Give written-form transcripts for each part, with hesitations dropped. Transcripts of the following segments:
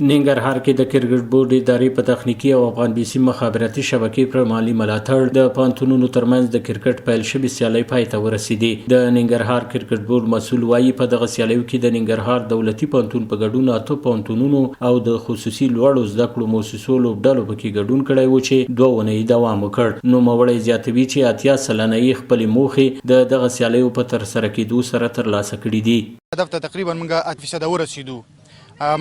ننګرهار کې د کرکټ بورډ ادارې په تخنیکي او افغان بي سي مخابراتي شبکې پر مالي ملاتړ د پوهنتونونو ترمنځ د کرکټ پیل شوې سیالۍ پای ته ورسېدې. د ننګرهار کرکټ بورډ مسؤل وایي په دغه سیالیو کې د ننګرهار دولتي پوهنتون په ګډون 8 پوهنتونونو او د خصوصي لوړو زده کړو مؤسسو لوبډلو پکې ګډون کړی و چې 2 اونۍ دوام وکړ. نوموړی زیاتوي چې 80 سلنه خپلې موخې د دغه سیالیو په ترسره کېدو سره ترلاسه کړي دي. هدف ته تقریبا موږ 8% ورسېدو.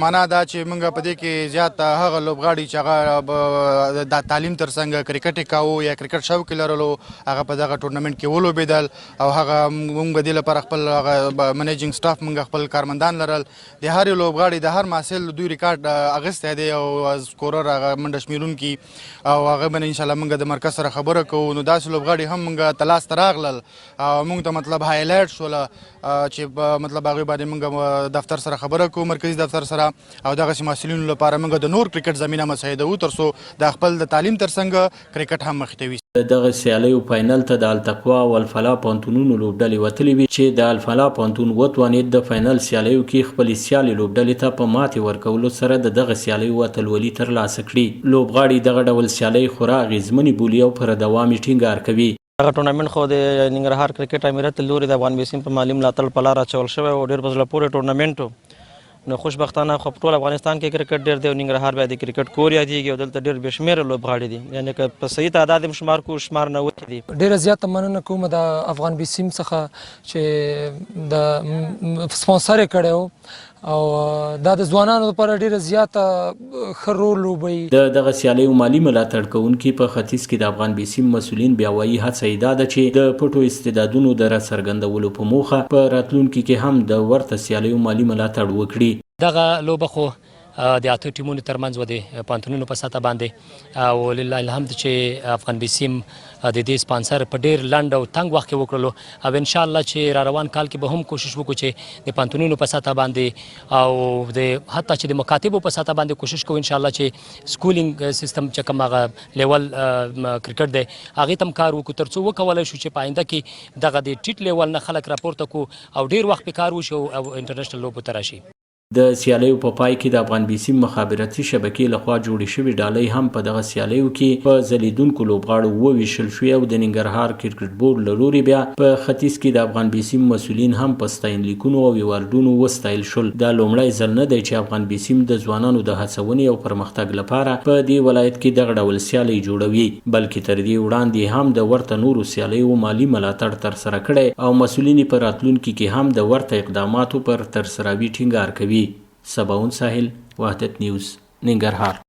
معنا دا چې موږ په دې کې زیات هغه لوبغاړي چې هغه د تعلیم ترڅنګ کرکټ کاوه یا کرکټ شوق لرلو هغه په دغه ټورنمنت کې ولوبېدل او هغه موږ د لپاره خپل منیجینګ سټاف موږ خپل کارمندان لرل. د هر لوبغاړي د هر محصل دوی ریکارډ اغسته دی او سکورر هغه منډه شمیرونکي او هغه باندې ان شاء الله موږ د مرکز سره خبره کوو. نو داسې لوبغاړي هم موږ تلاس تراغلل موږ ته مطلب هایلایټ شول چې مطلب هغه باندې موږ دفتر سره خبره کوو مرکزی دفتر سره او دغه مسؤلینو لپاره موږ د نور کرکټ زمينه مساعده ترڅو د خپل د تعلیم ترڅنګ کرکټ هم مخ ته وي. دغه سیالیو فاینل ته د التقوا او الفلاح پوهنتونونو لوبډلې وتلې وي چې د الفلاح پوهنتون وتوانید د فاینل سیالیو کې خپل سیالي لوبډلې ته په ماتې ورکولو سره دغه سیالیو اتلولي ترلاسه کړي. لوبغاړي دغه ډول سیالۍ خورا اغیزمنې بولي او پر دوام ټینګار کوي. هغه ټورنمنت خو د ننګرهار کرکټ امیرات لوري د افغان بي سي په مالي ملاتړ په لار اچول شوی او ډېر په زړه پورې ټورنمنت نو خوشبختانه خو ټول افغانستان کې کرکټ ډېر دی او ننګرهار بیا د کرکټ کور یادېږي او دلته ډېر بې شمېره لوبغاړي دي یعنې که په صحیح تعداد یې شمار کړو شمار نه وتې دي. ډېره زیاته مننه کوم د افغان بي سي څخه چې د سپانسر یې کړی و او دا د ځوانانو لپاره ډېره زیاته ښه رول لوبوي. دغه سیالیو مالي ملاتړ کوونکي په ختیځ کې د افغان بي سي مسؤلین بیا وایي هڅه یې دا ده چې د پټو استعدادونو د راڅرګندولو په موخه په راتلونکي کې هم د ورته سیالیو مالي ملاتړ وکړي. دغه لوبه خو د 8 ټیمونو ترمنځ و د پوهنتونونو په سطحه باندې او لله الحمد چې افغان بي سي د دې سپانسر په ډېر لنډ او تنګ وخت کې وکړلو او ان شاء الله چې را روان کال کې به هم کوشش وکړو چې د پوهنتونونو په سطحه باندې او د حتی چې د مکاتبو په سطحه باندې کوشش کوو ان شاء الله چې سکولینګ سیستم چې کوم هغه لیول کرکټ دی هغې ته هم کار وکړو تر څو وکولی شو چې په آینده کې دغه د ټیټ لیول نه خلک راپورته کړو او ډېر وخت پې کار وشي او انټرنیشنل لوبو ته راشي. د سیالیو په پای کې د افغان بي سي مخابراتي شبکې لخوا جوړې شوې ډالۍ هم په دغه سیالیو کې په ځلیدونکو لوبغاړو وویشل شوې او د ننګرهار کرکټ بورډ له لوري بیا په ختیځ کې د افغان بي سي مسؤلین هم په ستاینلیکونو او ایوارډونو وستایل شول. دا لومړی ځل نه دی چې افغان بي سي د ځوانانو د هڅونې او پرمختګ لپاره په دې ولایت کې دغه ډول سیالۍ جوړوي بلکې تر دې وړاندې هم د ورته نورو سیالیو مالي ملاتړ ترسره کړی او مسؤلین په راتلونکي کې هم د ورته اقداماتو پر ترسروي ټینګار کوي. سباون ساحل، وحدت نیوز، ننګرهار.